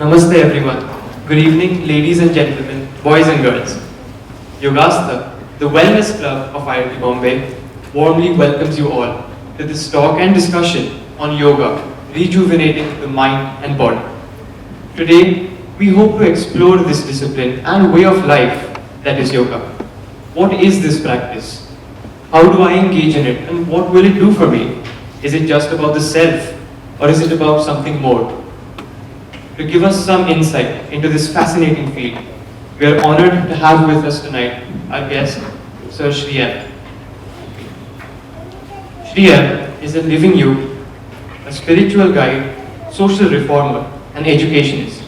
Namaste everyone. Good evening, ladies and gentlemen, boys and girls. Yogastha, the wellness club of IIT Bombay, warmly welcomes you all to this talk and discussion on yoga, rejuvenating the mind and body. Today, we hope to explore this discipline and way of life that is yoga. What is this practice? How do I engage in it, and what will it do for me? Is it just about the self, or is it about something more? To give us some insight into this fascinating field, we are honored to have with us tonight our guest, Sir Shri M. Shri M is a living yogi, a spiritual guide, social reformer, and educationist.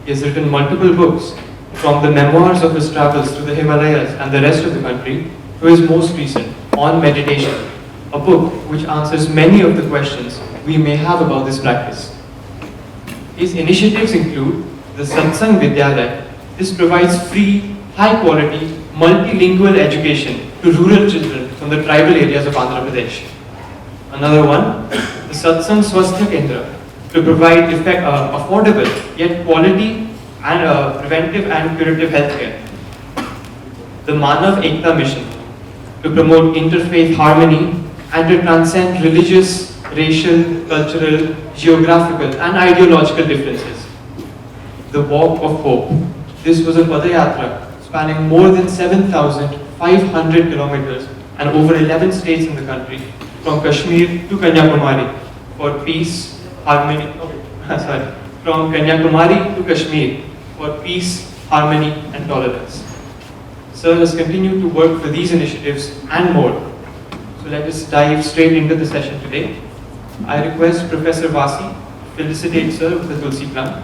He has written multiple books, from the memoirs of his travels to the Himalayas and the rest of the country, to his most recent, On Meditation, a book which answers many of the questions we may have about this practice. His initiatives include the Satsang Vidyalaya. This provides free, high-quality, multilingual education to rural children from the tribal areas of Andhra Pradesh. Another one, the Satsang Swasthya Kendra, to provide affordable yet quality and preventive and curative healthcare. The Manav Ekta Mission, to promote interfaith harmony and to transcend religious, racial, cultural, geographical and ideological differences. The Walk of Hope. This was a Padayatra spanning more than 7,500 kilometers and over 11 states in the country, from Kashmir to Kanyakumari, for peace, harmony, from Kanyakumari to Kashmir, for peace, harmony and tolerance. Sir has continued to work for these initiatives and more. So let us dive straight into the session today. I request Professor Vasi to felicitate Sir with the Tulsi plant.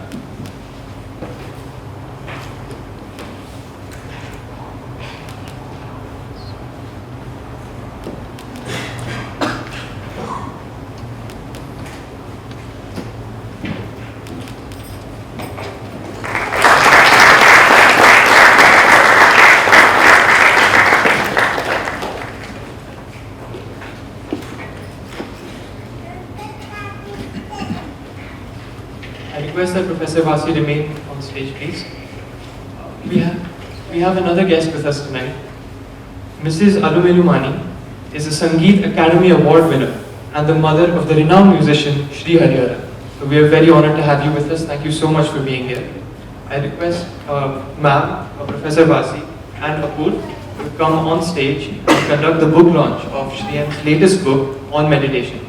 I request that Professor Vasi remain on stage, please. We have another guest with us tonight. Mrs. Alumelumani is a Sangeet Academy Award winner and the mother of the renowned musician Sri Harihara. So we are very honored to have you with us. Thank you so much for being here. I request Ma'am, Professor Vasi and Apur to come on stage and conduct the book launch of Shri M's latest book, On Meditation.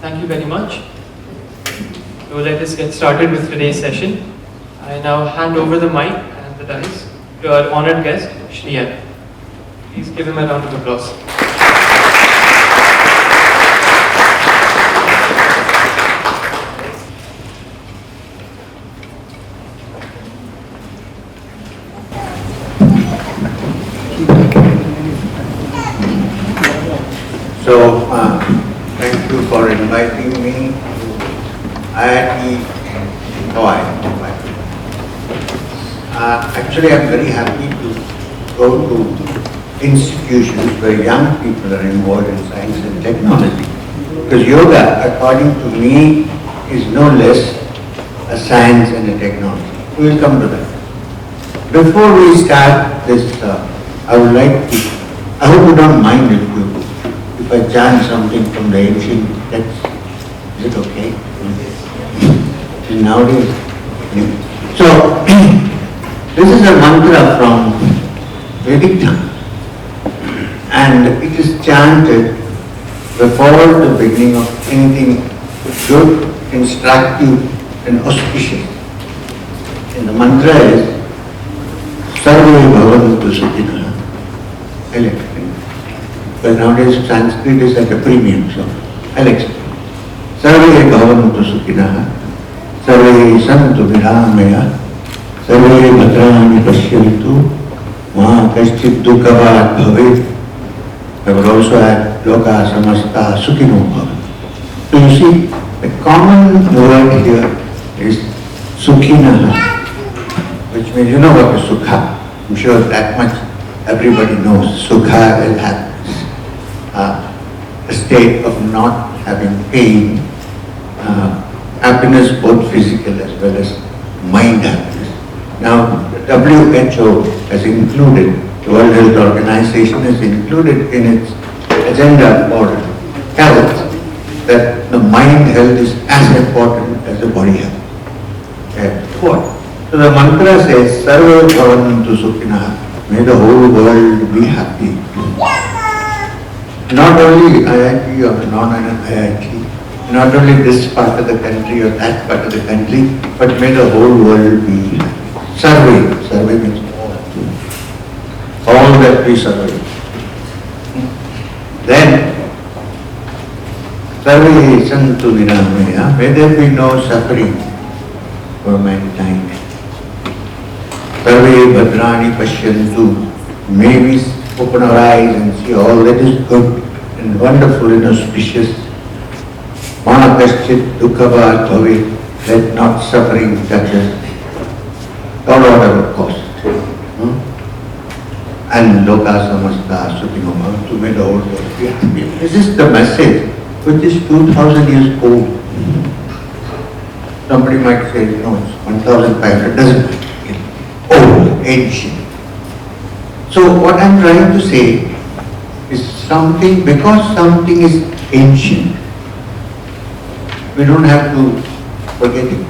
Thank you very much. So let us get started with today's session. I now hand over the mic and the dice to our honored guest, Shri M. Please give him a round of applause. So, thank you for inviting me to IIT Bombay. Actually, I'm very happy to go to institutions where young people are involved in science and technology. Because yoga, according to me, is no less a science and a technology. We will come to that. Before we start this, I would like to, I hope you don't mind if I chant something from the ancient text. Is it okay? And nowadays, so this is a mantra from Vedic time, and it is chanted before the beginning of anything good, instructive, and auspicious. And the mantra is Sarve Bhavantu Sukhina. I like it. But nowadays Sanskrit is at a premium, so I like it. Sarve Bhavantu Sukhina, Sarve Santu Viramaya, Sarve Bhadrani Pashyantu, Ma Kaschit Dukhavat Bhavet. I would also add Loka Samasta Sukhino Bhavat. So you see, the common word here is Sukhina, which means, you know what is Sukha. I'm sure that much everybody knows. Sukha is happiness, a state of not having pain, happiness both physical as well as mind happiness. Now, the WHO has included, the World Health Organization has included in its agenda for health that the mind health is as important as the body health. Okay. So the mantra says, Sarva Bhavantu Sukhina, may the whole world be happy. Not only IIT or non-IIT, not only this part of the country or that part of the country, but may the whole world be happy. Sarve means all that we survive. Then, Sarve Santu Viramaya, may there be no suffering for mankind. Sarve Bhadrani Pashyantu, may we open our eyes and see all that is good and wonderful and auspicious. Ma Kaschit Dukhavat Bhavet, let not suffering touch us, or whatever cost. And Loka Samasta Sukhino Bhavantu, may the whole world be happy. This is the message which is 2000 years old. Somebody might say, no, it's 1500, doesn't matter. It's old, ancient. So what I'm trying to say is something, because something is ancient, we don't have to forget it.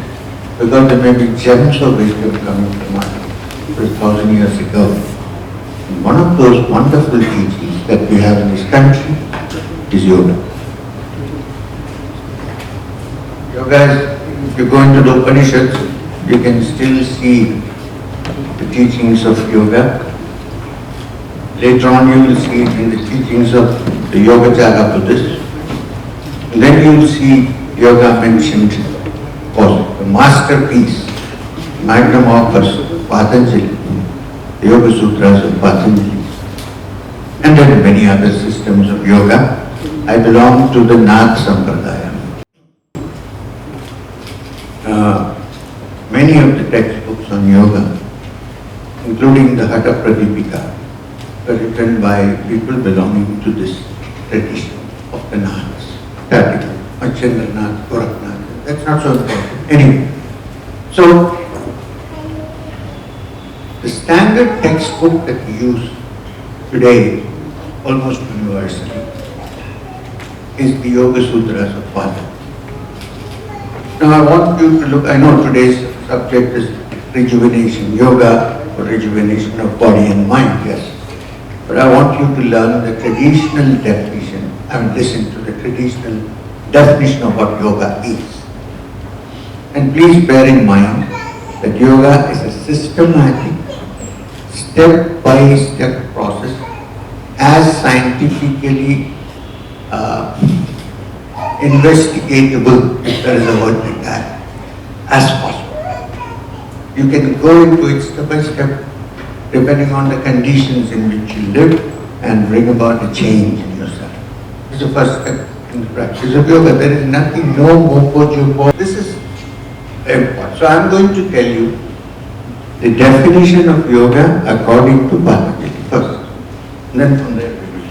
Because there may be gems of wisdom coming from us 1,000 years ago. And one of those wonderful teachings that we have in this country is yoga. Yoga is, if you go into the Upanishads, you can still see the teachings of yoga. Later on you will see it in the teachings of the Yogacara Buddhists. And then you will see yoga mentioned also. The masterpiece, magnum opus, Patanjali, the Yoga Sutras of Patanjali, and then many other systems of yoga. I belong to the Nath Sampradaya. Many of the textbooks on yoga, including the Hatha Pradipika, were written by people belonging to this tradition of the Naths. Machendranath, Gorakhnath, that's not so important. Anyway, so the standard textbook that we use today, almost universally, is the Yoga Sutras of Patanjali. Now I want you to look, I know today's subject is rejuvenation, yoga for rejuvenation of body and mind, yes. But I want you to learn the traditional definition, listen to the traditional definition of what yoga is. And please bear in mind that yoga is a systematic, step-by-step process, as scientifically investigatable, if there is a word like that, as possible. You can go into it step by step, depending on the conditions in which you live, and bring about a change in yourself. This is the first step in the practice of yoga. There is nothing, no mopo jupo. This is important. So I am going to tell you the definition of yoga according to Patanjali first. And then from there we will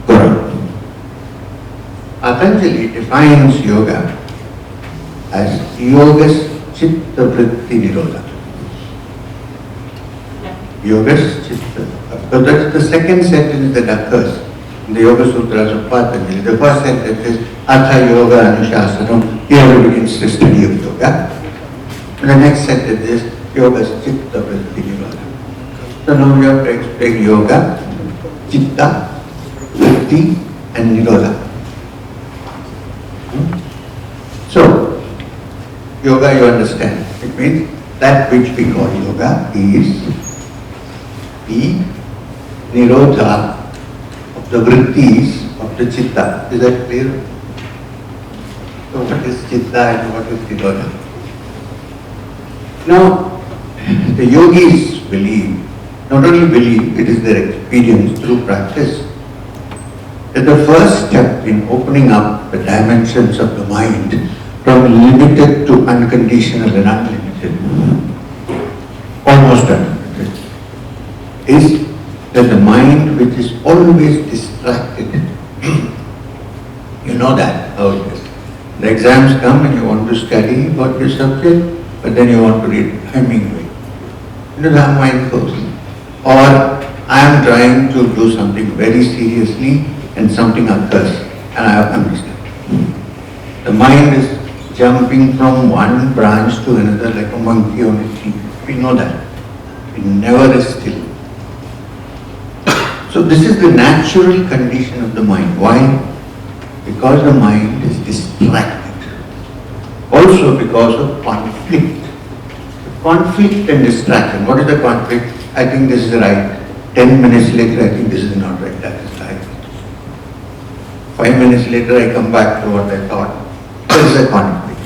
go on. Patanjali defines yoga as yogas chitta vritti nirodha. Yogas chitta. So that's the second sentence that occurs in the Yoga Sutras of Patanjali. The first sentence is Atha Yoga Anushasanam. Here we begins the study of yoga. The next sentence is yoga chitta vritti nirodha. So now we have to explain yoga, chitta, vritti and nirodha. So, yoga you understand. It means that which we call yoga is the nirodha of the vrittis of the chitta. Is that clear? So what is chitta and what is nirodha? Now, the yogis believe, not only believe, it is their experience through practice, that the first step in opening up the dimensions of the mind from limited to unconditional and unlimited, almost unlimited, is that the mind which is always distracted, you know that, how it is. The exams come and you want to study about your subject, but then you want to read Hemingway. You know how mind goes. Or I am trying to do something very seriously and something occurs and I have understood. The mind is jumping from one branch to another like a monkey on a tree. We know that. It never is still. So this is the natural condition of the mind. Why? Because the mind is distracted. Also because of conflict. Conflict and distraction. What is the conflict? I think this is right. 10 minutes later, I think this is not right. That is right. 5 minutes later, I come back to what I thought. There is a conflict.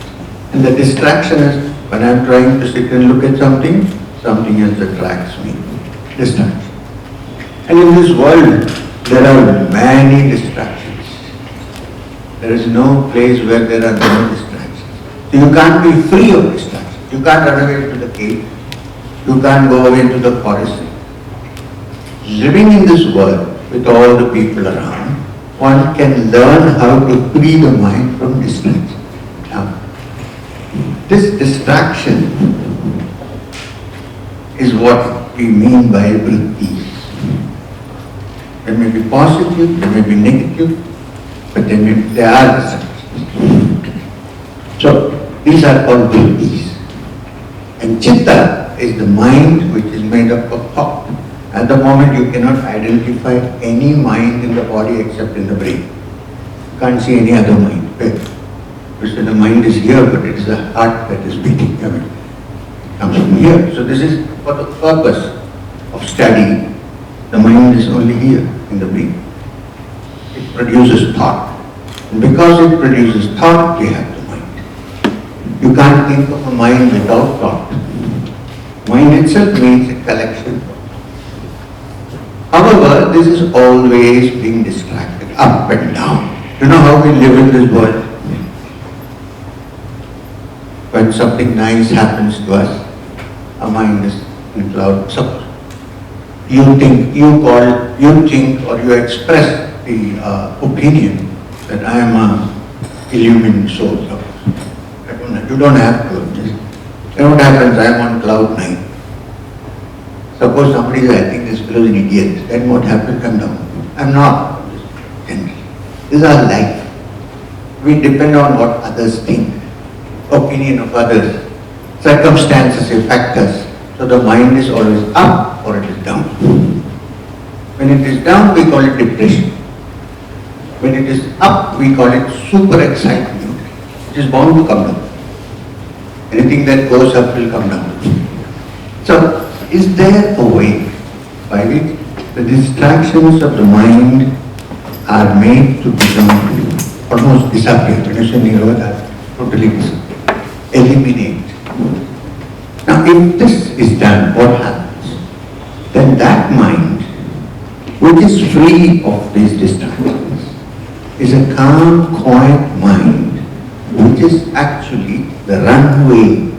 And the distraction is when I am trying to sit and look at something, something else attracts me. Distraction. And in this world, there are many distractions. There is no place where there are no distractions. So you can't be free of distractions. You can't run away to the cave. You can't go away to the forest. Living in this world with all the people around, one can learn how to free the mind from distraction. Now, this distraction is what we mean by vrittis. They may be positive, they may be negative, but they are distractions. So, these are called vrittis. And chitta is the mind which is made up of thought. At the moment you cannot identify any mind in the body except in the brain. You can't see any other mind. So the mind is here, but it is the heart that is beating. It comes from here. So this is for the purpose of study. The mind is only here in the brain. It produces thought. And because it produces thought, we have the mind. You can't think of a mind without thought. Mind itself means a collection. However, this is always being distracted, up and down. You know how we live in this world? When something nice happens to us, our mind is in cloud. So you think or you express the opinion that I am an illumined soul. You don't have to. You know what happens? I am on cloud 9. Suppose somebody says, I think this fellow is an idiot. Then what happens? I'm down. I'm not. This is our life. We depend on what others think, opinion of others, circumstances affect us. So the mind is always up or it is down. When it is down, we call it depression. When it is up, we call it super excitement. It is bound to come down. Anything that goes up will come down. So, is there a way by which the distractions of the mind are made to become almost disappear? When you say nirodha, totally disappear. Eliminate. Now, if this is done, what happens? Then that mind, which is free of these distractions, is a calm, quiet mind, which is actually the runway.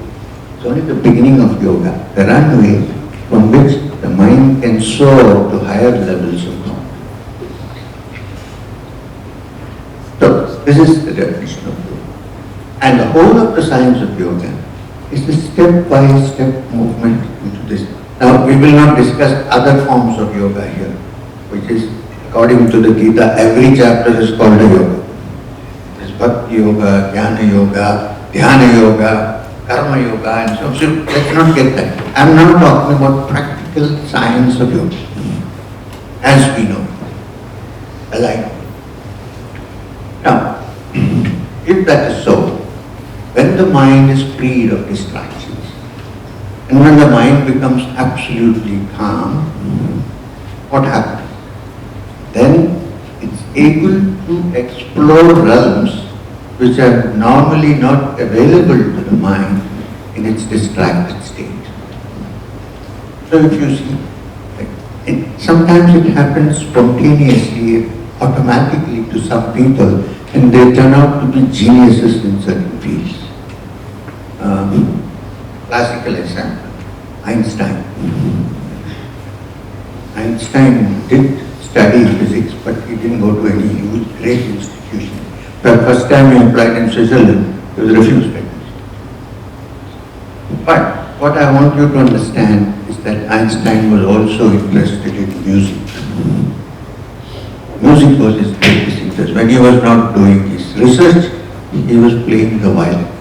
It's only the beginning of yoga, the runway from which the mind can soar to higher levels of thought. So, this is the definition of yoga. And the whole of the science of yoga is the step-by-step movement into this. Now, we will not discuss other forms of yoga here, which is, according to the Gita, every chapter is called a yoga. There's Bhakti Yoga, Jnana Yoga, Dhyana Yoga, karma yoga and so on. So let's not get that. I'm not talking about practical science of yoga, as we know, alike. Now, if that is so, when the mind is freed of distractions, and when the mind becomes absolutely calm, what happens? Then it's able to explore realms which are normally not available to the mind in its distracted state. So if you see, sometimes it happens spontaneously, automatically to some people, and they turn out to be geniuses in certain fields. Classical example, Einstein. Einstein did study physics, but he didn't go to any huge, great institution. The first time he applied in Switzerland, he was refused by it. But what I want you to understand is that Einstein was also interested in music. Music was his greatest interest. When he was not doing his research, he was playing the violin.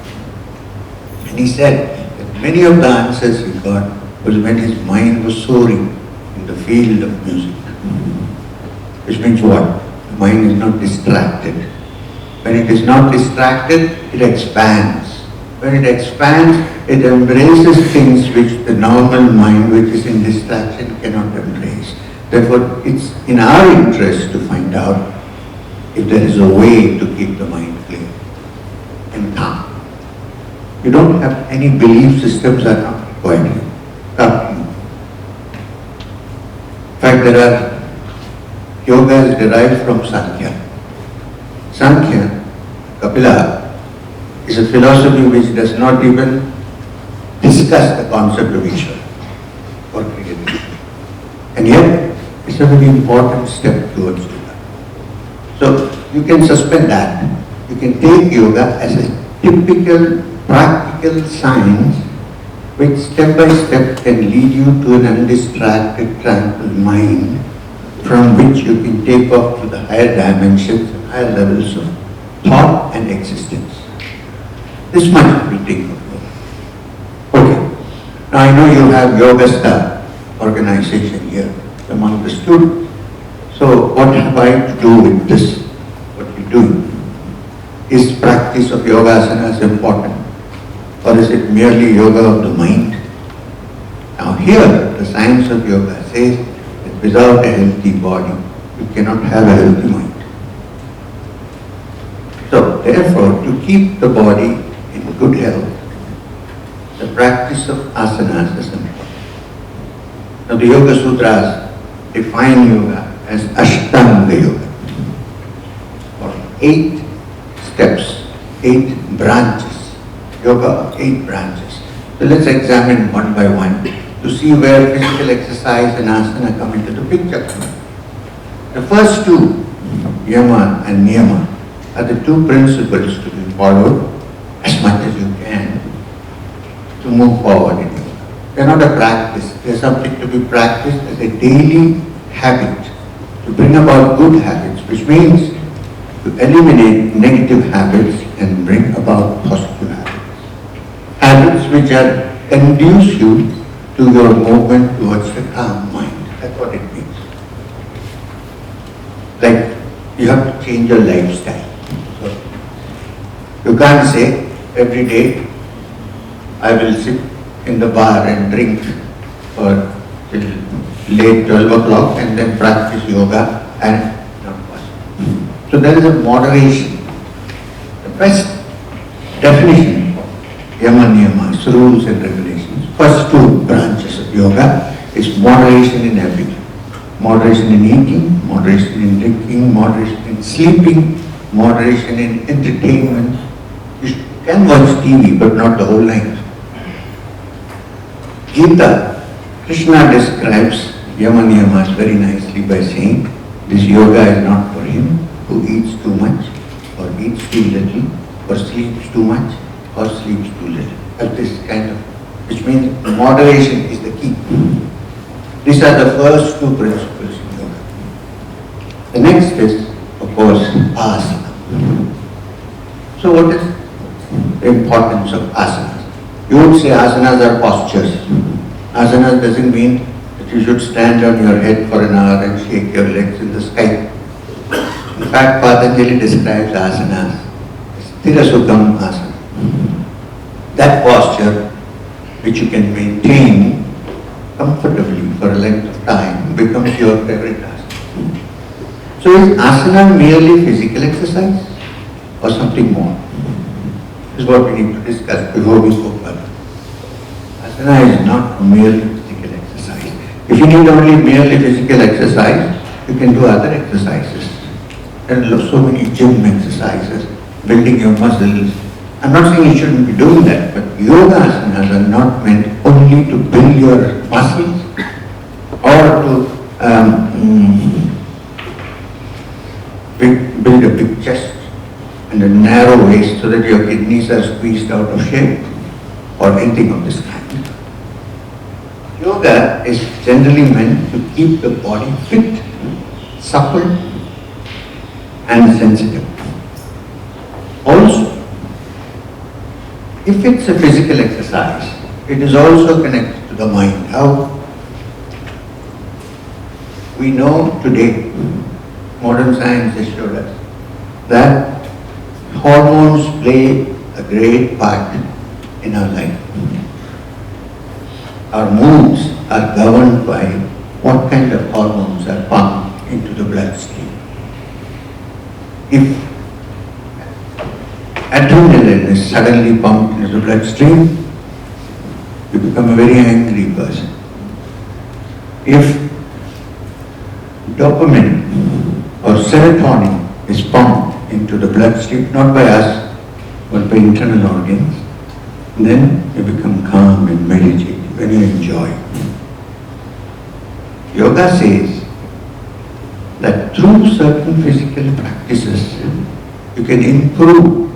And he said that many of the answers he got was when his mind was soaring in the field of music. Which means what? The mind is not distracted. When it is not distracted, it expands. When it expands, it embraces things which the normal mind, which is in distraction, cannot embrace. Therefore, it's in our interest to find out if there is a way to keep the mind clear and calm. You don't have any belief systems are not required here. In fact, there are yoga is derived from Sankhya. Sankhya, Kapila, is a philosophy which does not even discuss the concept of Ishvara or creativity. And yet, it's a very important step towards yoga. So, you can suspend that. You can take yoga as a typical, practical science which step by step can lead you to an undistracted, tranquil mind from which you can take off to the higher dimensions and higher levels of thought and existence. This much will take of yoga. Okay. Now I know you have Yogasta organization here among the students. So what have I to do with this? What you're doing? Is practice of yoga asanas important? Or is it merely yoga of the mind? Now here, the science of yoga says that without a healthy body, you cannot have a healthy mind. So therefore, to keep the body in good health, the practice of asanas is important. Now the Yoga Sutras define yoga as Ashtanga Yoga, or 8 steps, 8 branches, yoga of 8 branches. So let's examine one by one to see where physical exercise and asana come into the picture. The first 2, yama and niyama, are the 2 principles to be followed as much as you can to move forward in yoga. They're not a practice, they're something to be practiced as a daily habit to bring about good habits, which means to eliminate negative habits and bring about positive habits. Habits which are conduce you to your movement towards the calm mind. That's what it means. Like you have to change your lifestyle. So you can't say every day I will sit in the bar and drink for till late 12 o'clock and then practice yoga and not possible. So there is a moderation. The best definition of yama niyamas, rules and regulations, first 2 branches of yoga is moderation in everything. Moderation in eating, moderation in drinking, moderation in sleeping, moderation in entertainment. You can watch TV but not the whole night. Gita, Krishna describes yama niyamas very nicely by saying this yoga is not for him who eats too much or eats too little or sleeps too much or sleeps too little. This kind of, which means moderation is the key. These are the first 2 principles in yoga. The next is, of course, asana. So what is the importance of asanas? You would say asanas are postures. Asanas doesn't mean that you should stand on your head for an hour and shake your legs in the sky. In fact, Patanjali describes asanas as Tirasukam asana. That posture which you can maintain comfortably for a length of time becomes your favorite asana. So is asana merely physical exercise or something more? This is what we need to discuss before we go further. Asana is not merely physical exercise. If you need only merely physical exercise, you can do other exercises. There are so many gym exercises, building your muscles. I'm not saying you shouldn't be doing that, but yoga asanas are not meant only to build your muscles or to build a big chest and a narrow waist so that your kidneys are squeezed out of shape or anything of this kind. Yoga is generally meant to keep the body fit, supple and sensitive. Also, if it's a physical exercise, it is also connected to the mind. How? We know today, modern science has showed us, that hormones play a great part in our life. Our moods are governed by what kind of hormones are pumped into the bloodstream. If adrenaline is suddenly pumped into the bloodstream, you become a very angry person. If dopamine or serotonin is pumped into the bloodstream, not by us, but by internal organs, then you become calm and meditative when you enjoy. Yoga says that through certain physical practices, you can improve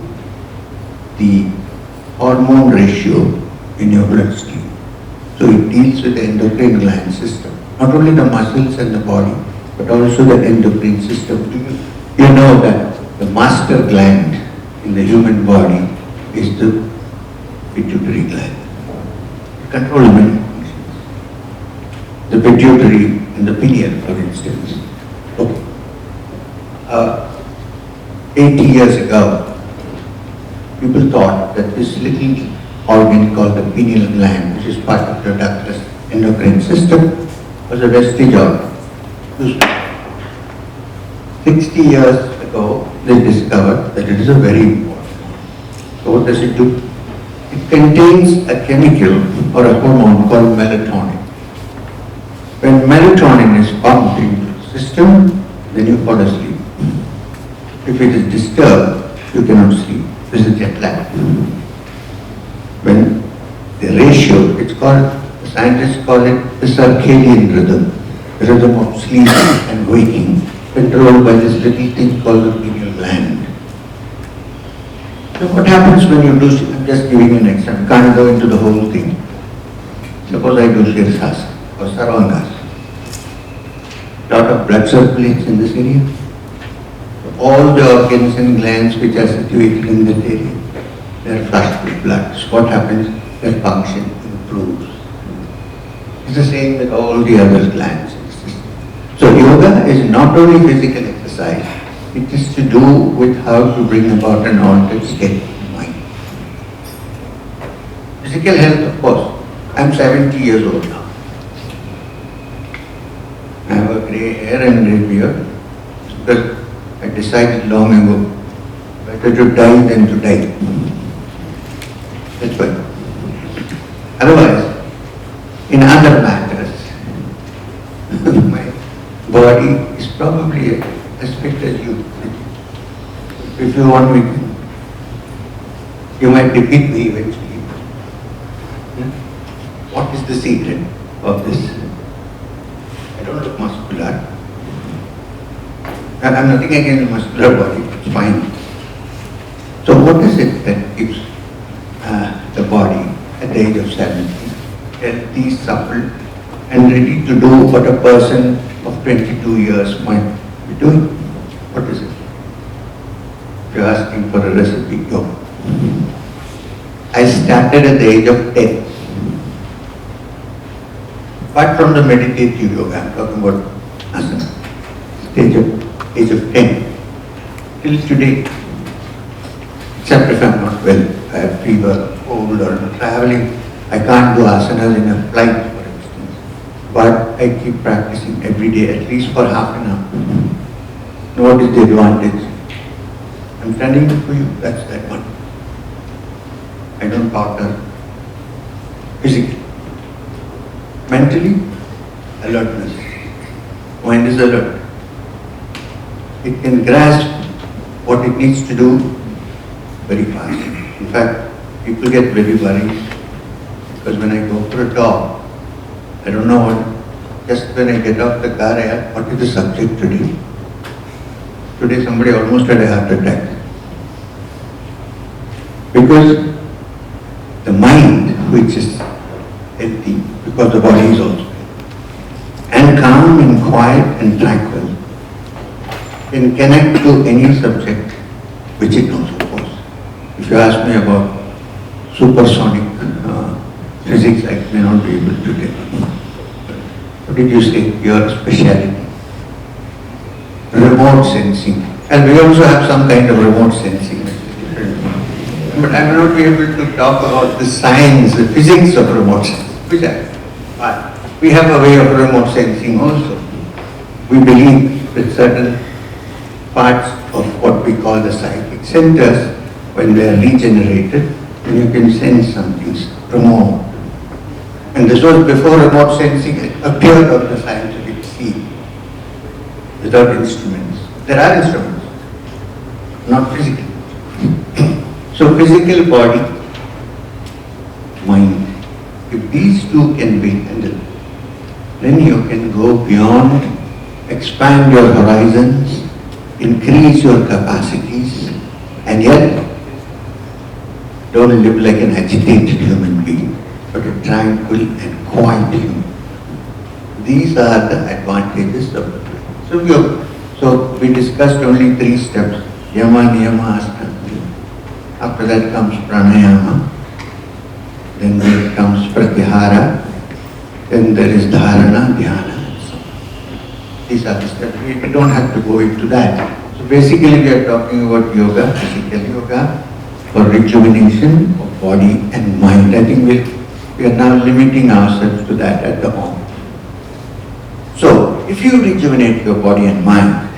the hormone ratio in your bloodstream. So it deals with the endocrine gland system, not only the muscles and the body, but also the endocrine system. You know that the master gland in the human body is the pituitary gland. It controls many functions. The pituitary and the pineal, for instance. Okay. 80 years ago, people thought that this little organ called the pineal gland, which is part of the ductless endocrine system, was a vestige organ. 60 years ago, they discovered that it is a very important. So what does it do? It contains a chemical or a hormone called melatonin. When melatonin is pumped into the system, then you fall asleep. If it is disturbed, you cannot sleep. This is jet lag. When the ratio, it's called, the scientists call it the circadian rhythm, the rhythm of sleep and waking, controlled by this little thing called the pineal gland. So what happens when you do, I'm just giving you an example, can't go into the whole thing. Suppose I do Shirsasana or Sarvangasana. Lot of blood circulates in this area. All the organs and glands which are situated in that area, they are flushed with blood. So what happens? Their function improves. It's the same with all the other glands in the system. So yoga is not only physical exercise, it is to do with how to bring about an altered state of mind. Physical health, of course. I'm 70 years old now. I have a grey hair and grey beard because I decided long ago better to die than to die. That's why. Otherwise, in other matters, my body is probably as fit as you. If you want me, you might defeat me eventually. What is the secret of this? I don't look muscular. And I'm nothing against the muscular body, it's fine. So what is it that keeps the body at the age of 70 healthy, supple and ready to do what a person of 22 years might be doing? What is it? If you're asking for a recipe, go. I started at the age of 10. Apart from the meditative yoga, I'm talking about asana, age of 10, till today. Except if I'm not well, I have fever, cold or traveling, I can't do asanas in a flight, for instance. But I keep practicing every day, at least for half an hour. What is the advantage? I'm standing for you, that's that one. I don't partner physically. Mentally, alertness. Mind is alert. It can grasp what it needs to do very fast. In fact, people get very worried because when I go for a talk, I don't know what, just when I get off the car, I ask, what is the subject today? Today somebody almost had a heart attack. Because the mind, which is healthy, because the body is also and calm and quiet and tranquil, can connect to any subject which it knows, of course. If you ask me about supersonic physics, I may not be able to tell you. What did you say? Your speciality? Remote sensing. And we also have some kind of remote sensing. But I may not be able to talk about the science, the physics of remote sensing. Which we have a way of remote sensing also. We believe that certain parts of what we call the psychic centers, when they are regenerated, then you can sense something remote. And this was before remote sensing appeared on the scientific scene, without instruments. There are instruments, not physical. So physical body, mind, if these two can be handled, then you can go beyond, expand your horizons, increase your capacities, and yet don't live like an agitated human being, but a tranquil and quiet human. These are the advantages of the yoga. So we discussed only 3 steps: yama, niyama, asana. After that comes pranayama, then there comes pratyahara, then there is dharana, dhyana. These are the steps. We don't have to go into that. So basically we are talking about yoga, physical yoga, for rejuvenation of body and mind. I think we are now limiting ourselves to that at the moment. So if you rejuvenate your body and mind,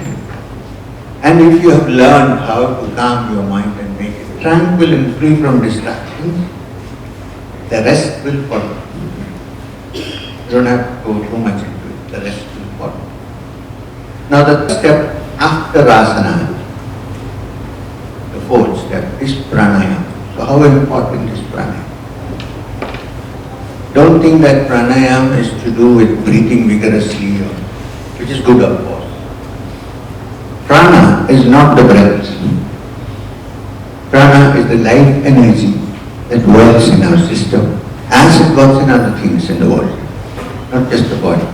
and if you have learned how to calm your mind and make it tranquil and free from distractions, the rest will follow. You don't have to go too much into it, the rest will follow. Now the step after asana, the 4th step, is pranayama. So how important is pranayama? Don't think that pranayama is to do with breathing vigorously, which is good of course. Prana is not the breath. Prana is the life energy that works in our system as it works in other things in the world, not just the body.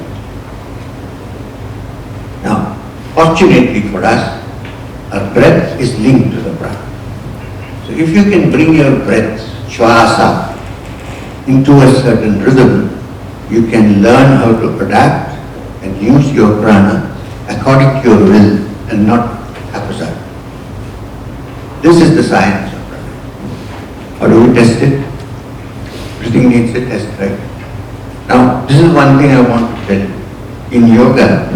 Now, fortunately for us, our breath is linked to the prana. So if you can bring your breath, shwasa, into a certain rhythm, you can learn how to adapt and use your prana according to your will and not haphazard. This is the science of prana. How do we test it? Everything needs a test, right? Now, this is one thing I want to tell you. In yoga,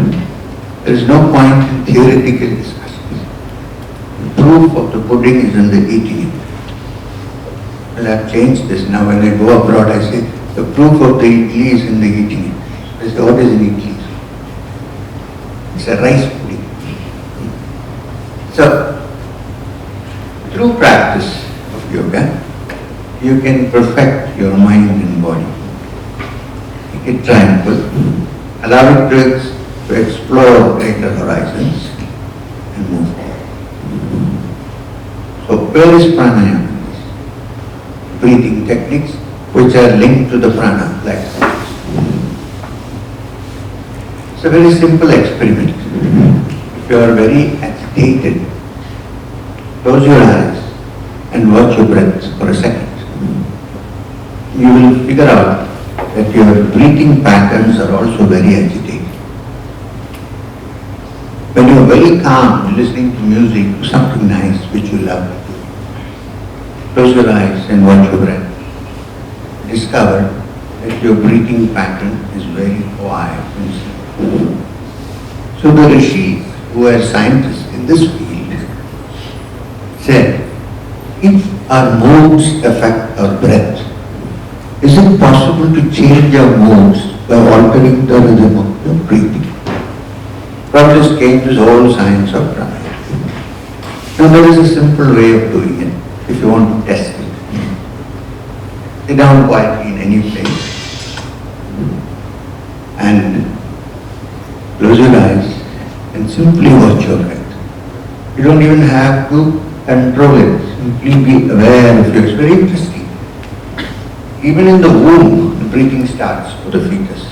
there is no point in theoretical discussions. The proof of the pudding is in the eating it. Well, I've changed this now. When I go abroad, I say, the proof of the idli is in the eating it. I say, what is an idli? It's a rice pudding. So, through practice of yoga, you can perfect your mind and body. Make it tranquil. Allow it to explore greater horizons and move forward. So, where is pranayama? Breathing techniques which are linked to the prana, like this. It's a very simple experiment. If you are very agitated, close your eyes and watch your breath for a second. will figure out that your breathing patterns are also very agitated. When you are very calm, listening to music, do something nice which you love to do. Close your eyes and watch your breath. Discover that your breathing pattern is very quiet and simple. So the rishis, who are scientists in this field, said, if our moods affect our breath, is it possible to change our moods by altering the rhythm of your breathing? From this came this whole science of Pranayama. Now there is a simple way of doing it, if you want to test it. Sit down quietly in any place and close your eyes and simply watch your breath. You don't even have to control it, simply be aware of it. It's very interesting. Even in the womb, the breathing starts for the fetus.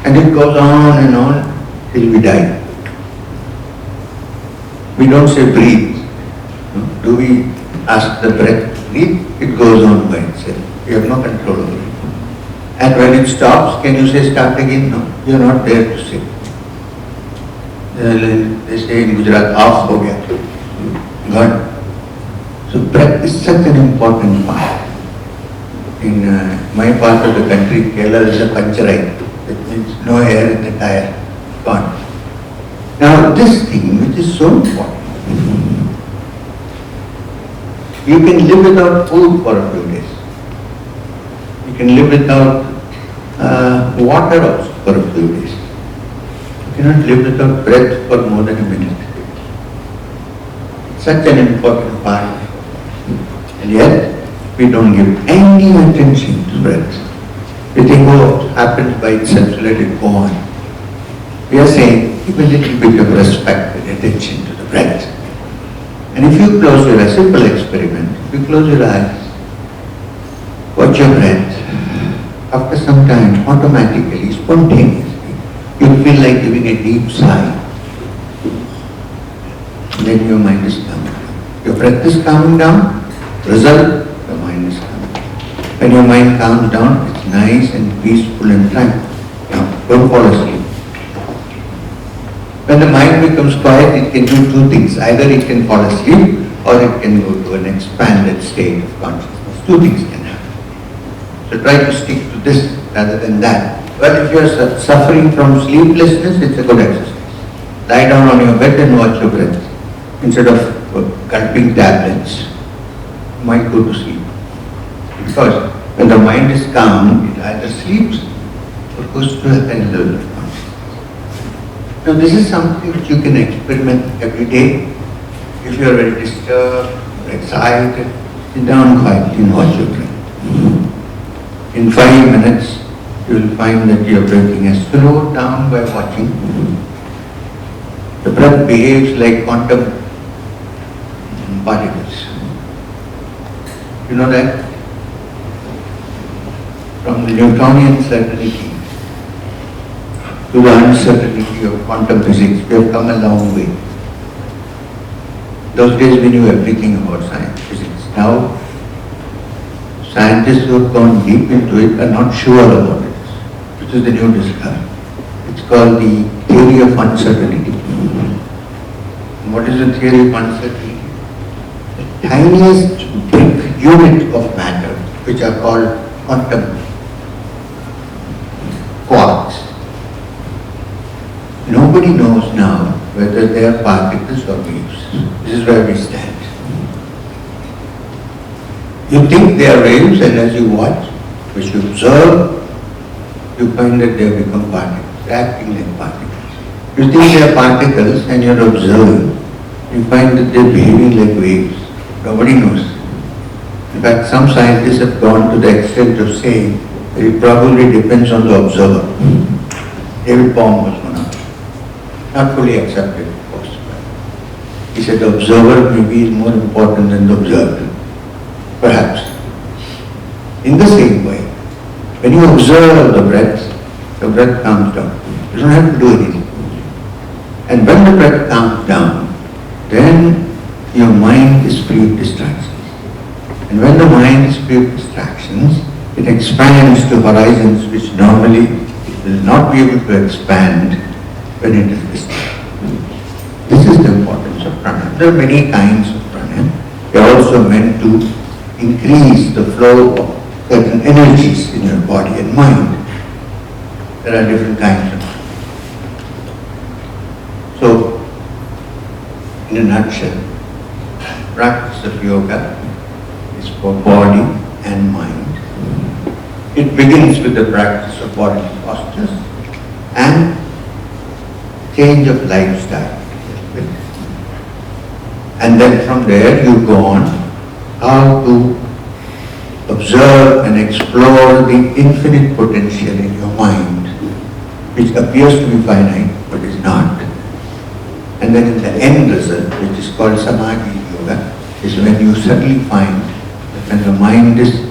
And it goes on and on till we die. We don't say breathe. Do we ask the breath to breathe? It goes on by itself. We have no control over it. And when it stops, can you say start again? No. You are not there to say. They say in Gujarat, off ho gaya. God. So breath is such an important part. In my part of the country, Kerala is a pancharai. That means no air in the tire. Gone. Now this thing which is so important, you can live without food for a few days. You can live without water also for a few days. You cannot live without breath for more than a minute. Such an important part. And yet, we don't give any attention to breath. We think, oh, it happens by itself, so let it go on. We are saying, give a little bit of respect and attention to the breath. And if you close your eyes, simple experiment, if you close your eyes, watch your breath, after some time, automatically, spontaneously, you'll feel like giving a deep sigh. Then your mind is calming down. Your breath is calming down, result, your mind is calming down. When your mind calms down, it's nice and peaceful and tranquil. Now, don't fall asleep. When the mind becomes quiet, it can do two things. Either it can fall asleep or it can go to an expanded state of consciousness. Two things can happen. So try to stick to this rather than that. But if you are suffering from sleeplessness, it's a good exercise. Lie down on your bed and watch your breath. Instead of gulping tablets, you might go to sleep. Because when the mind is calm, it either sleeps or goes to a higher level of consciousness. Now this is something which you can experiment every day. If you are very disturbed or excited, sit down quietly and watch your breath. In 5 minutes, you will find that your breathing has slowed down by watching. The breath behaves like quantum particles. You know that? From the Newtonian certainty to the uncertainty of quantum physics, we have come a long way. Those days we knew everything about science, physics. Now, scientists who have gone deep into it are not sure about it, which is the new discovery. It's called the theory of uncertainty. And what is the theory of uncertainty? The tiniest brick unit of matter, which are called quantum quarks. Nobody knows now whether they are particles or waves. This is where we stand. You think they are waves, and as you watch, as you observe, you find that they have become particles, acting like particles. You think they are particles and you are observing, you find that they are behaving like waves. Nobody knows. In fact, some scientists have gone to the extent of saying that it probably depends on the observer. David Bohm was one of them. Not fully accepted, of course. He said the observer maybe is more important than the observed. Perhaps. In the same way, when you observe the breath calms down. You don't have to do anything. And when the breath calms down, then your mind is free of distractions. And when the mind is free of distractions, it expands to horizons which normally it will not be able to expand when it is distracted. This is the importance of pranayama. There are many kinds of pranayama. They are also meant to increase the flow of certain energies in your body and mind. There are different kinds of. So, in a nutshell, practice of yoga is for body and mind. It begins with the practice of bodily postures and change of lifestyle. And then from there you go on how to observe and explore the infinite potential in your mind, which appears to be finite but is not. And then in the end result, which is called samadhi yoga, is when you suddenly find that when the mind is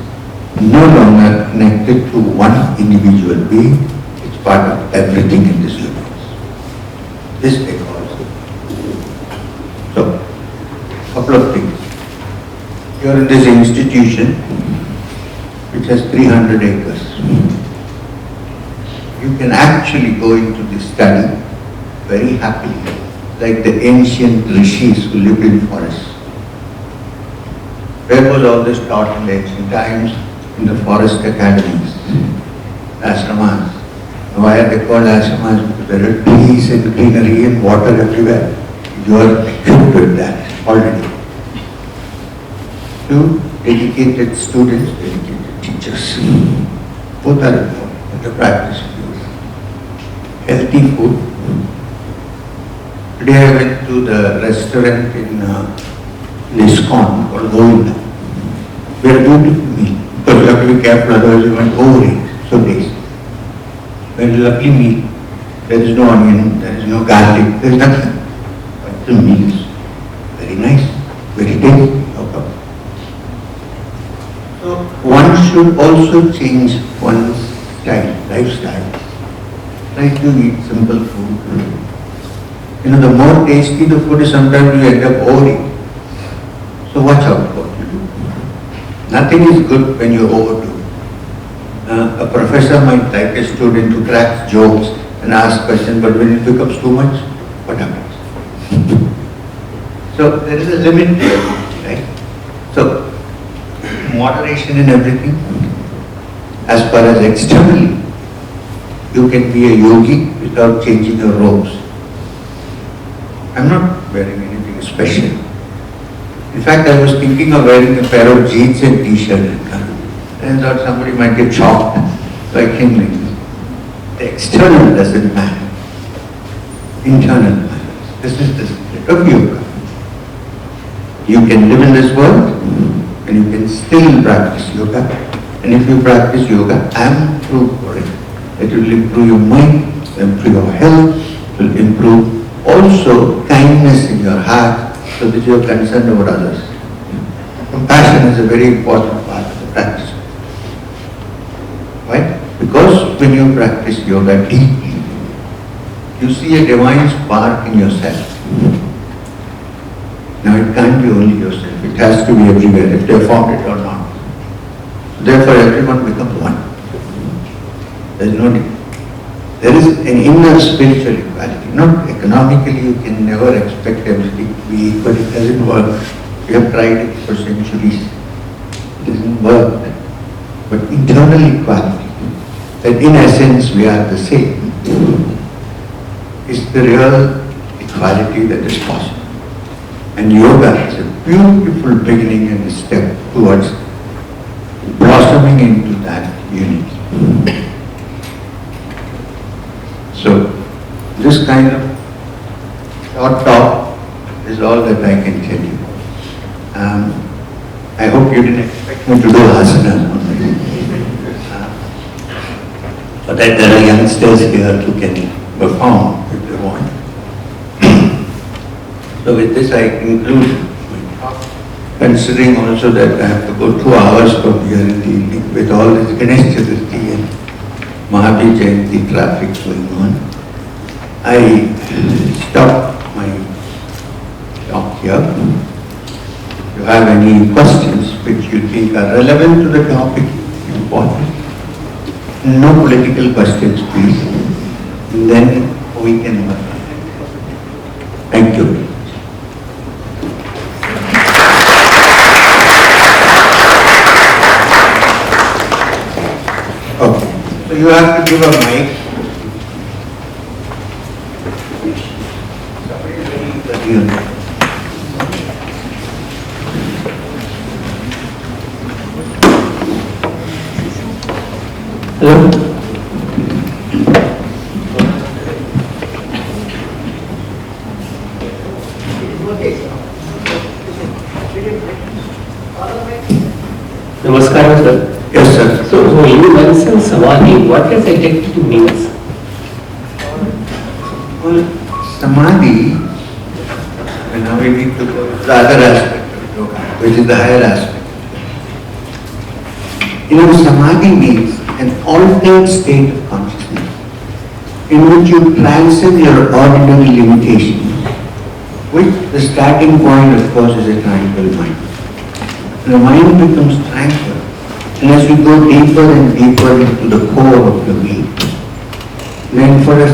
no longer connected to one individual being, it's part of everything in this universe. This they call it. So, couple of things. You're in this institution which has 300 acres. You can actually go into this study very happily, like the ancient rishis who lived in forests. Where was all this taught in the ancient times? In the forest academies, ashramas. Why are they called ashramas? Because there are trees and greenery and water everywhere. You are equipped with that already. Two dedicated students, dedicated teachers. Both are important in the practice of yoga. Healthy food. Today I went to the restaurant in ISKCON called Govinda. Very beautiful meal. Because you have to be careful, otherwise you won't overeat. So tasty. Very lovely meal. There is no onion, there is no garlic, there is nothing. But the meal is very nice, very tasty. So one should also change one's lifestyle. Try to eat simple food. You know, the more tasty the food is, sometimes you end up overeating. So watch out what you do. Nothing is good when you overdo. A professor might like a student who cracks jokes and asks questions, but when it becomes too much, what happens? So there is a limit to everything, right? So moderation in everything. As far as externally, you can be a yogi without changing your robes. I'm not wearing anything special. In fact, I was thinking of wearing a pair of jeans and t-shirt and I thought somebody might get shocked. So I came like this. The external doesn't matter. Internal matters. This is the secret of yoga. You can live in this world and you can still practice yoga. And if you practice yoga, I am proof for it. It will improve your mind, it will improve your health, it will improve also kindness in your heart, so that you are concerned about others. Compassion is a very important part of the practice. Why? Because when you practice yoga deeply, you see a divine spark in yourself. Now it can't be only yourself, it has to be everywhere, if they found it or not. Therefore everyone becomes one. There is no need. There is an inner spiritual equality. Not economically, you can never expect everything to be equal. It doesn't work. We have tried it for centuries. It doesn't work. But internal equality, that in essence we are the same, is the real equality that is possible. And yoga is a beautiful beginning and a step towards blossoming into that unity. So, this kind of short talk is all that I can tell you. I hope you didn't expect me to do asanas on this. But that there are youngsters here who can perform if they want. So with this I conclude my talk, considering also that I have to go 2 hours from here in the evening with all this Ganesh Chaturthi and Mahavir Jayanti traffic going on. I stop my talk here. If you have any questions, which you think are relevant to the topic, important. No political questions, please. And then we can work on it. Thank you. Okay, so you have to give a mic. Hello. Namaskaram, sir. Yes, sir. So you mentioned Samadhi. What does it actually means? Well, Samadhi, and now we need to go to the other aspect of yoga, which is the higher aspect. Samadhi means an altered state of consciousness in which you transcend your ordinary limitations, which the starting point, of course, is a tranquil mind. The mind becomes tranquil, and as you go deeper and deeper into the core of your being, then for a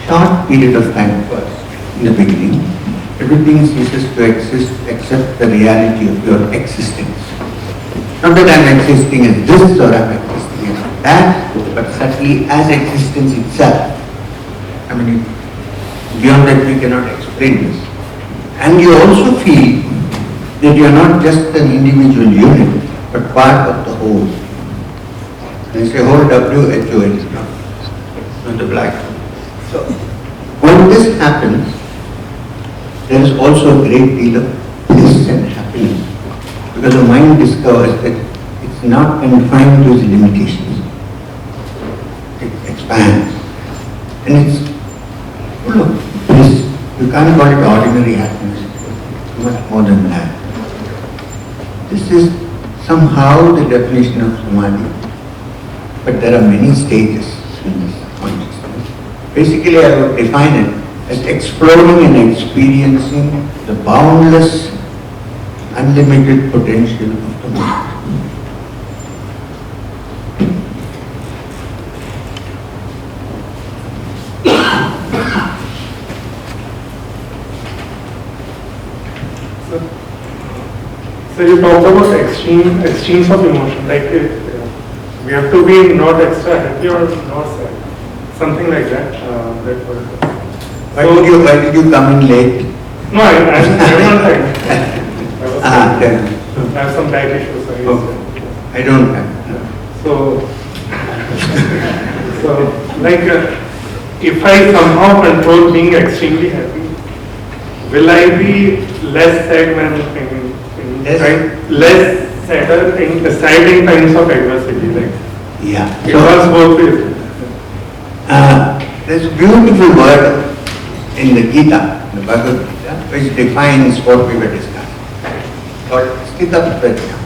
short period of time first, in the beginning, everything ceases to exist except the reality of your existence. Not that I'm existing as this or I'm existing as that, but subtly as existence itself. Beyond that we cannot explain this. And you also feel that you're not just an individual unit, but part of the whole. And it's a whole WHO, not the black. So, when this happens, there is also a great deal of bliss and happiness, because the mind discovers that it's not confined to its limitations. It expands. And it's full of bliss. You can't call it ordinary happiness. It's much more than that. This is somehow the definition of Samadhi. But there are many stages in this consciousness. Basically, I would define it as exploring and experiencing the boundless, unlimited potential of the mind. So you talked about extremes of emotion, like we have to be not extra happy or not sad, something like that. Why did you come in late? No, I'm not like that. I have some back issues. I don't have. So if I somehow control being extremely happy, will I be less sad when less sadder in times of adversity? Yeah. It was both ways. There's a beautiful word in the Gita, the Bhagavad Gita, which defines what we were discussing, called Sthita Prajna.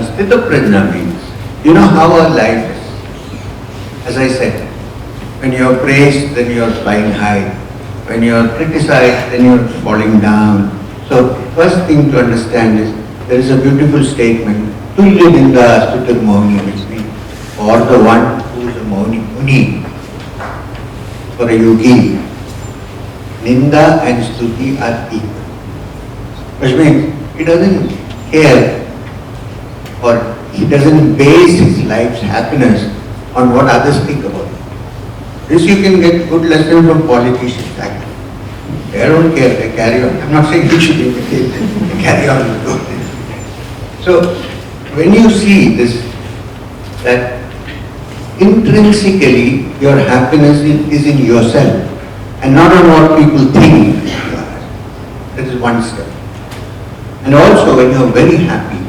Sthita Prajna means, you know how our life is. As I said, when you're praised, then you're flying high. When you're criticized, then you're falling down. So, first thing to understand is, there is a beautiful statement, Tulya Ninda Stutir Mohini, which means, for the one who is a Muni, for a yogi, Ninda and Stuti are equal. Which means, he doesn't care, or he doesn't base his life's happiness on what others think about him. This you can get good lesson from politicians. They don't care, they carry on. I'm not saying you should imitate them, they carry on with good things. So, when you see this, that intrinsically your happiness is in yourself and not on what people think you are. That is one step. And also when you are very happy,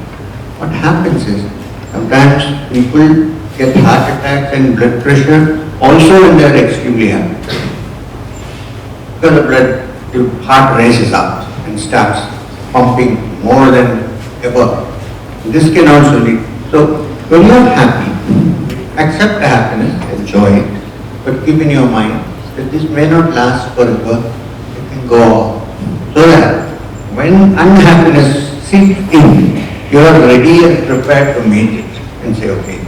what happens is sometimes people get heart attacks and blood pressure also when they are extremely happy. Because the heart races up and starts pumping more than ever. This can also lead. So when you are happy, accept the happiness, enjoy it, but keep in your mind that this may not last forever, it can go off. So that when unhappiness sits in, you are ready and prepared to meet it and say, okay,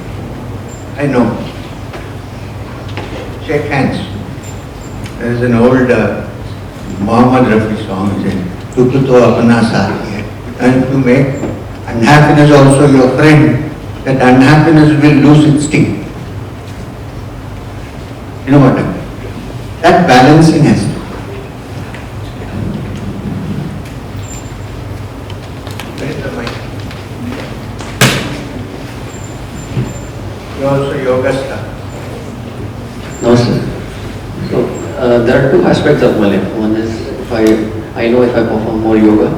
I know. Shake hands. There is an old Muhammad Rafi song saying, "Tu to apna saathi hai." And to make unhappiness also your friend, that unhappiness will lose its sting. You know what I mean? That balancing has to be. Where is the mic? You also yoga stuff. No, sir. So, there are two aspects of my life. One is, I know if I perform more yoga,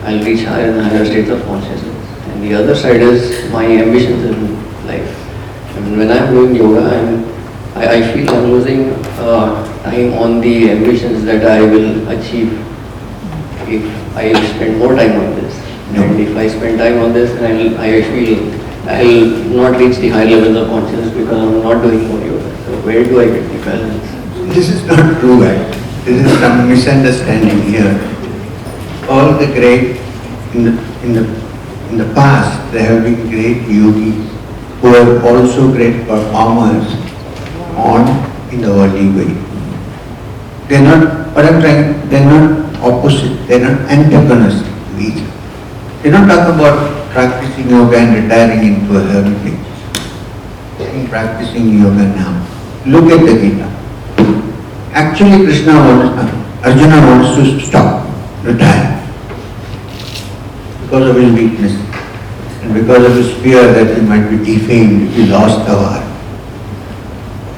I'll reach higher and higher states of consciousness. And the other side is my ambitions in life. And when I'm doing yoga, I feel I'm losing time on the ambitions that I will achieve if I spend more time on this. And if I spend time on this, then I feel I'll not reach the high levels of consciousness because I'm not doing more yoga. So where do I get the balance? This is not true, right? This is some misunderstanding here. All the great, in the past, there have been great yogis who are also great performers in the worldly way. They're not, they're not opposite, they're not antagonistic to each other. They're not talking about practicing yoga and retiring into a hermitage. They're practicing yoga now. Look at the Gita. Actually, Arjuna wants to stop, retire, because of his weakness and because of his fear that he might be defamed if he lost the war.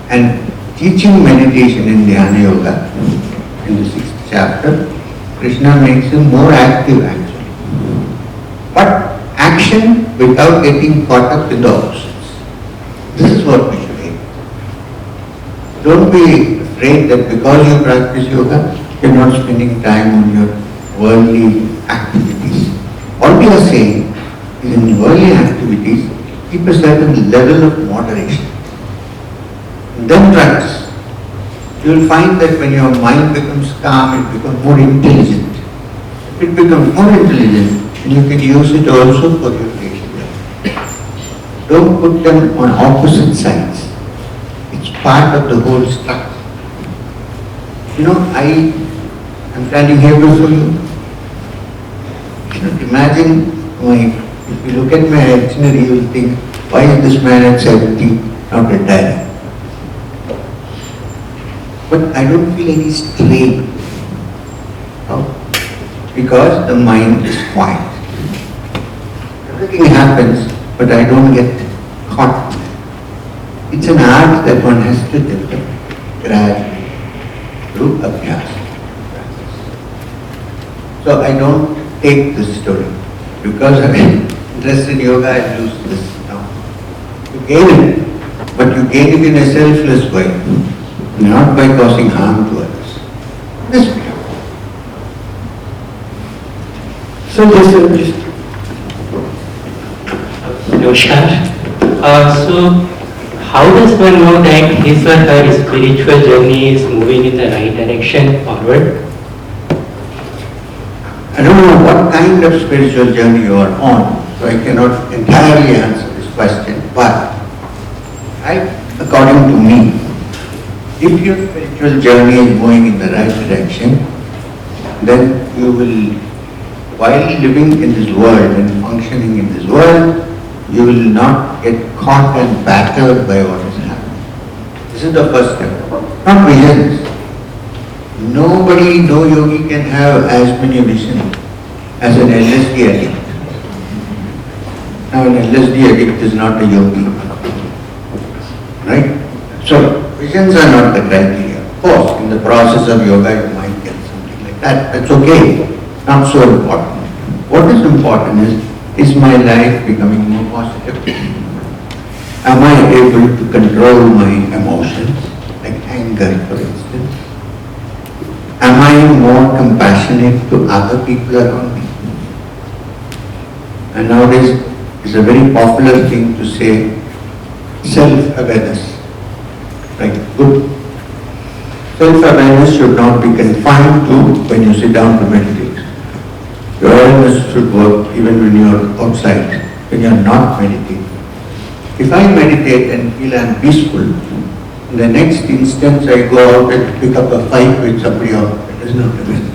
And teaching meditation in Dhyana Yoga, in the 6th chapter, Krishna makes him more active actually. But action without getting caught up in the opposites. This is what we should aim. Don't be afraid that because you practice yoga, you're not spending time on your worldly activities. All we are saying is in worldly activities, keep a certain level of moderation. And then practice. You will find that when your mind becomes calm, it becomes more intelligent. If it becomes more intelligent, then you can use it also for your daily life. Don't put them on opposite sides. It's part of the whole structure. You know, I'm standing here before you. Imagine, if you look at my itinerary, you will think, why is this man at 70 not retiring? But I don't feel any strain. No? Because the mind is quiet. Everything happens, but I don't get caught. It's an art that one has to develop gradually through abhyas. So I don't take this story. Because I'm interested in yoga, I lose this now. You gain it, but you gain it in a selfless way, not by causing harm to others. This way. So this is Namaskar. So how does one know that his or her spiritual journey is moving in the right direction forward? I don't know what kind of spiritual journey you are on, so I cannot entirely answer this question, but according to me, if your spiritual journey is going in the right direction, then you will, while living in this world and functioning in this world, you will not get caught and battered by what is happening. This is the first step. Not visions. Nobody, no yogi can have as many visions as an LSD addict. Now an LSD addict is not a yogi. Right? So, visions are not the criteria. Of course, in the process of yoga you might get something like that. That's okay. Not so important. What is important is my life becoming more positive? Am I able to control my emotions, like anger for instance? Am I more compassionate to other people around me? And nowadays, it's a very popular thing to say self-awareness. Like good. Self-awareness should not be confined to when you sit down to meditate. You are in mindfulness should work even when you're outside, when you're not meditating. If I meditate and feel I'm peaceful, in the next instance I go out and pick up a fight with somebody else. It is not a win.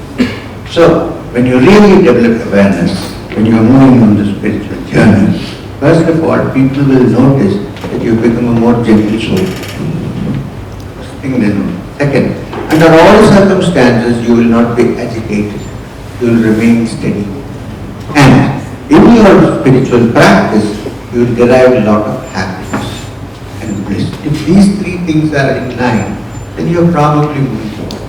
So, when you really develop awareness, when you're moving on the spiritual journey, first of all, people will notice that you become a more gentle soul. First thing they know. Second, under all circumstances, you will not be agitated. You will remain steady. And in your spiritual practice, you will derive a lot of happiness and bliss. If these three things are in line, then you are probably moving forward.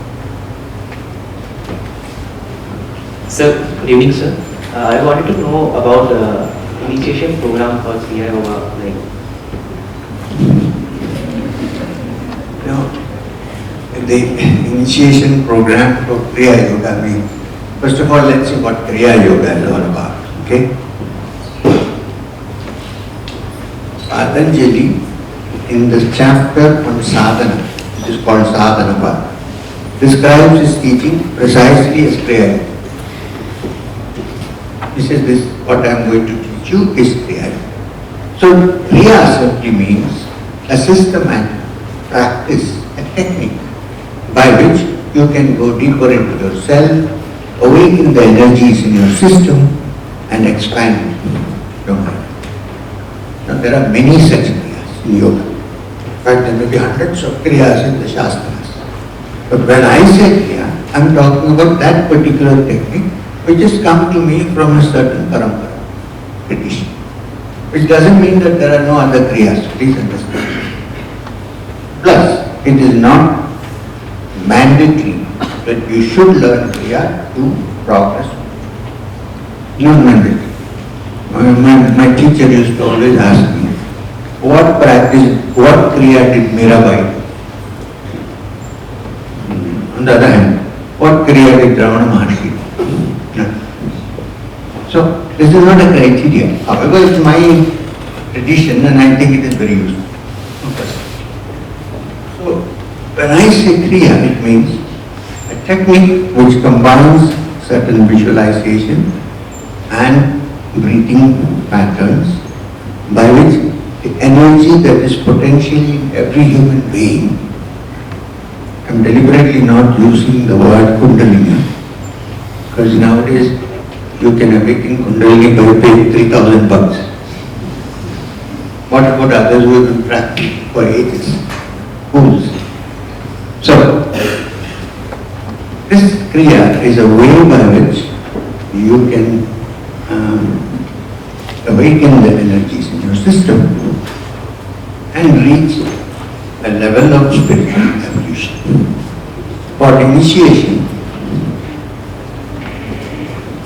Sir, good evening, sir. I wanted to know about the initiation program for Kriya Yoga. The initiation program for Kriya Yoga. First of all, let's see what Kriya Yoga is all about. Okay? Patanjali, in the chapter on sadhana, which is called Sadhana, describes his teaching precisely as Kriya Yoga. He says this, what I am going to teach you is Kriya Yoga. So, Kriya simply means a systematic practice, a technique by which you can go deeper into yourself, awaken the energies in your system and expand your mind. Now there are many such kriyas in yoga. In fact, there may be hundreds of kriyas in the Shastras. But when I say kriya, I am talking about that particular technique which has come to me from a certain parampara, tradition. Which doesn't mean that there are no other kriyas, please understand. Plus, it is not mandatory that you should learn kriya to progress. Not mandatory. My teacher used to always ask me, what kriya did Mirabai do? On the other hand, what kriya did Ramana Maharshi do? So, this is not a criteria. However, it's my tradition and I think it is very useful. So, when I say kriya, it means a technique which combines certain visualization and breathing patterns by which the energy that is potentially in every human being, I'm deliberately not using the word kundalini, because nowadays you can awaken kundalini by paying $3,000. What about others who have been practicing for ages? Fools. So, this kriya is a way by which you can awaken the energies in your system and reach a level of spiritual evolution. For initiation,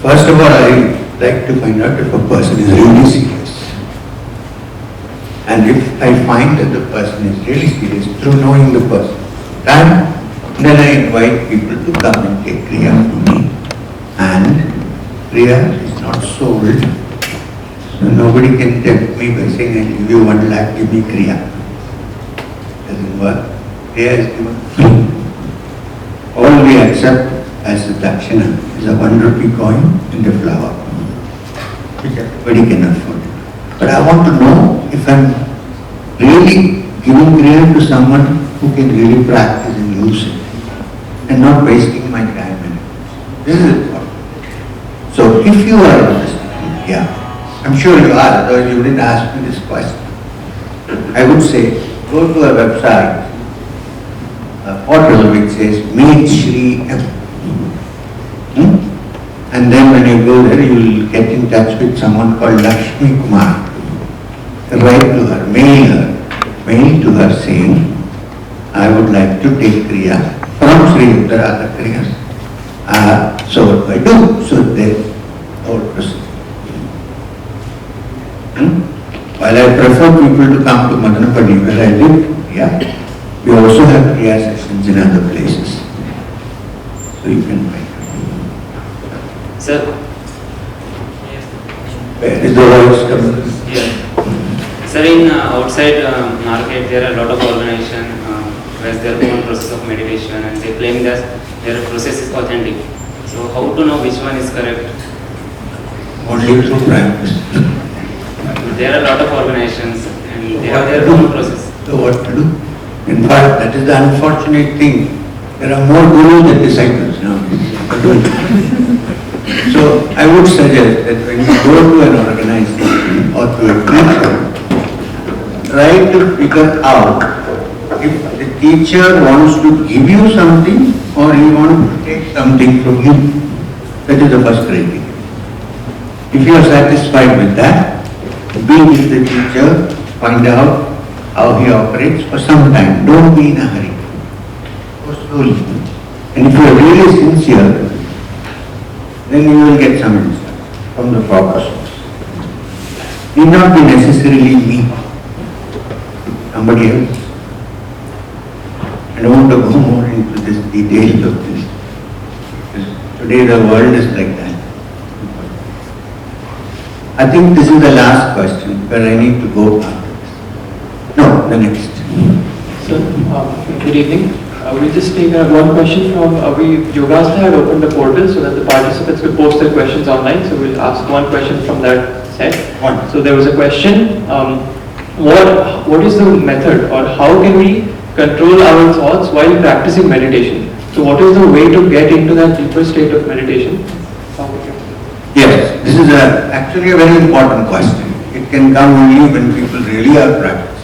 first of all, I like to find out if a person is really serious. And if I find that the person is really serious through knowing the person, then I invite people to come and take kriya from me. And kriya is not sold. So nobody can tempt me by saying, I give you 1 lakh, give me kriya. Doesn't work. Kriya is given free. All we accept as a dakshina is a 1 rupee coin and a flower, which everybody can afford. But I want to know if I'm really giving kriya to someone who can really practice and use it and not wasting my time and effort. This is important. So if you are understanding, yeah, I'm sure you are, otherwise you didn't ask me this question. I would say, go to a website, a portal which says Meet Shri M. And then when you go there, you will get in touch with someone called Lakshmi Kumar. Write to her, mail to her saying, I would like to take kriya from Sri, there are other kriyas. So what do I do? So they all proceed. While I prefer people to come to Madanapalli where I live, we also have kriya sessions in other places. So you can find out. Sir. Where is the voice coming? Yeah. Sir, in outside market there are a lot of organizations who has their own process of meditation and they claim that their process is authentic. So how to know which one is correct? only through practice. There are a lot of organizations and they have their own process. So what to do? In fact, that is the unfortunate thing. There are more gurus than disciples now. So I would suggest that when you go to an organization or to a teacher, try to figure out if the teacher wants to give you something or he wants to take something from you. That is the first criteria. If you are satisfied with that, be with the teacher, find out how he operates for some time. Don't be in a hurry. Go slowly. And if you are really sincere, then you will get some insight from the proper source. Need not be necessarily me, somebody else. I don't want to go more into this details of this. Because today the world is like that. I think this is the last question where I need to go after this. No, the next. Sir, good evening. We'll just take one question from, Yogastha had opened a portal so that the participants could post their questions online. So we'll ask one question from that set. One. So there was a question, what is the method or how can we control our thoughts while practicing meditation? So what is the way to get into that deeper state of meditation? Yes, this is actually a very important question. It can come only when people really are practicing.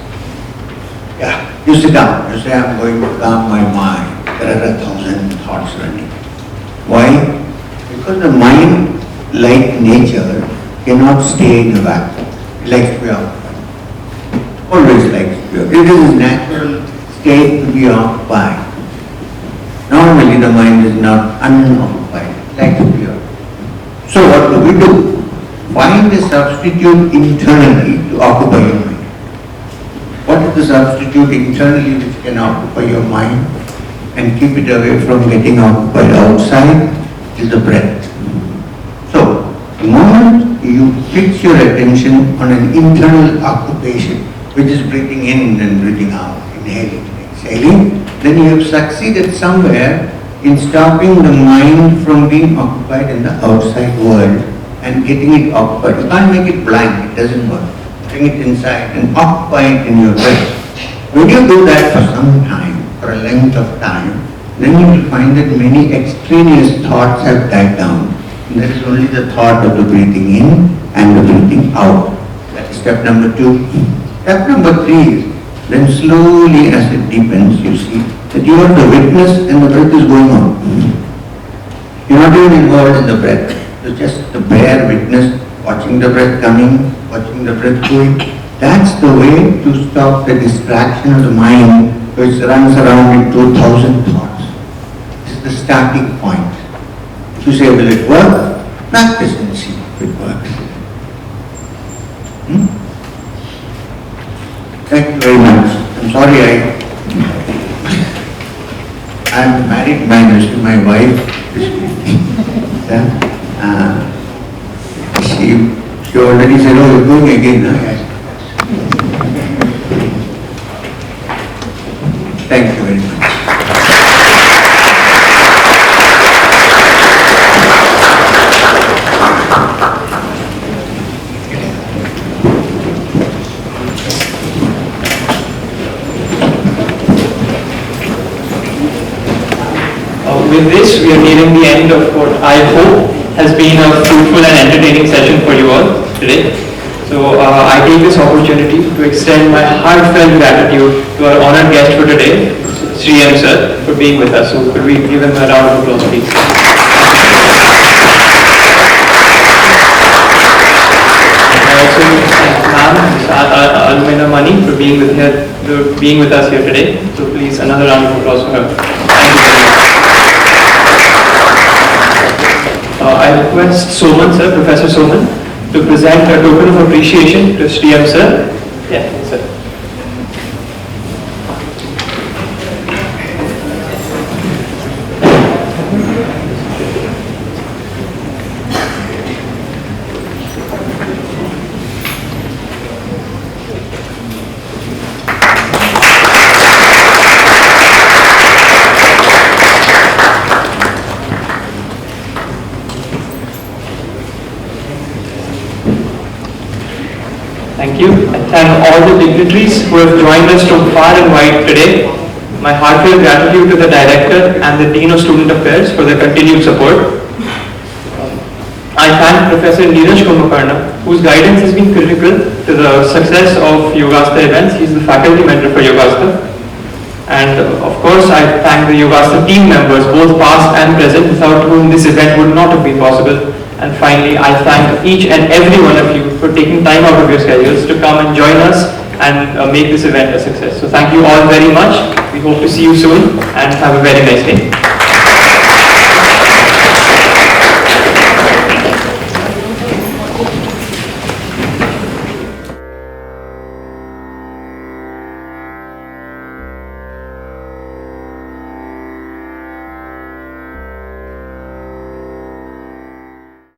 Yeah, you sit down, you say, I'm going to calm my mind. There are 1,000 thoughts running. Why? Because the mind, like nature, cannot stay in a vacuum. It likes to be occupied. Always likes to be occupied. It is its natural state to be occupied. Normally the mind is not unoccupied. It likes to be occupied. So what do? Find a substitute internally to occupy your mind. What is the substitute internally which can occupy your mind and keep it away from getting occupied outside? Is the breath. So, the moment you fix your attention on an internal occupation, which is breathing in and breathing out, inhaling and exhaling, then you have succeeded somewhere in stopping the mind from being occupied in the outside world and getting it occupied. You can't make it blank, it doesn't work. Bring it inside and occupy it in your breath. When you do that for some time, for a length of time, then you will find that many extraneous thoughts have died down. And there is only the thought of the breathing in and the breathing out. That is step number 2. Step number 3 is, then slowly as it deepens, you see that you are the witness and the breath is going on. You are not even involved in the breath. You are just the bare witness, watching the breath coming, watching the breath going. That's the way to stop the distraction of the mind which runs around in 2,000 thoughts. This is the starting point. If you say, will it work? Practice and see if it works. Thank you very much. I'm sorry I'm a married man, you see my wife she already said, oh, you're going again, huh? Yes. Thank you very much. With this, we are nearing the end of what I hope has been a fruitful and entertaining session for you all today. So I take this opportunity to extend my heartfelt gratitude to our honored guest for today, Sri M. Sir, for being with us. So could we give him a round of applause, please? I also thank Ma'am, Alumina Mani, for being with us here today. So please, another round of applause for her. Thank you very much. I request Soman sir, Professor Soman, to present a token of appreciation to Sri M sir. Yeah, sir. thank all the dignitaries who have joined us from far and wide today. My heartfelt gratitude to the Director and the Dean of Student Affairs for their continued support. I thank Professor Neeraj Kumakarna, whose guidance has been critical to the success of Yogastha events. He is the faculty mentor for Yogastha. And of course, I thank the Yogastha team members, both past and present, without whom this event would not have been possible. And finally, I thank each and every one of you for taking time out of your schedules to come and join us and make this event a success. So thank you all very much. We hope to see you soon and have a very nice day.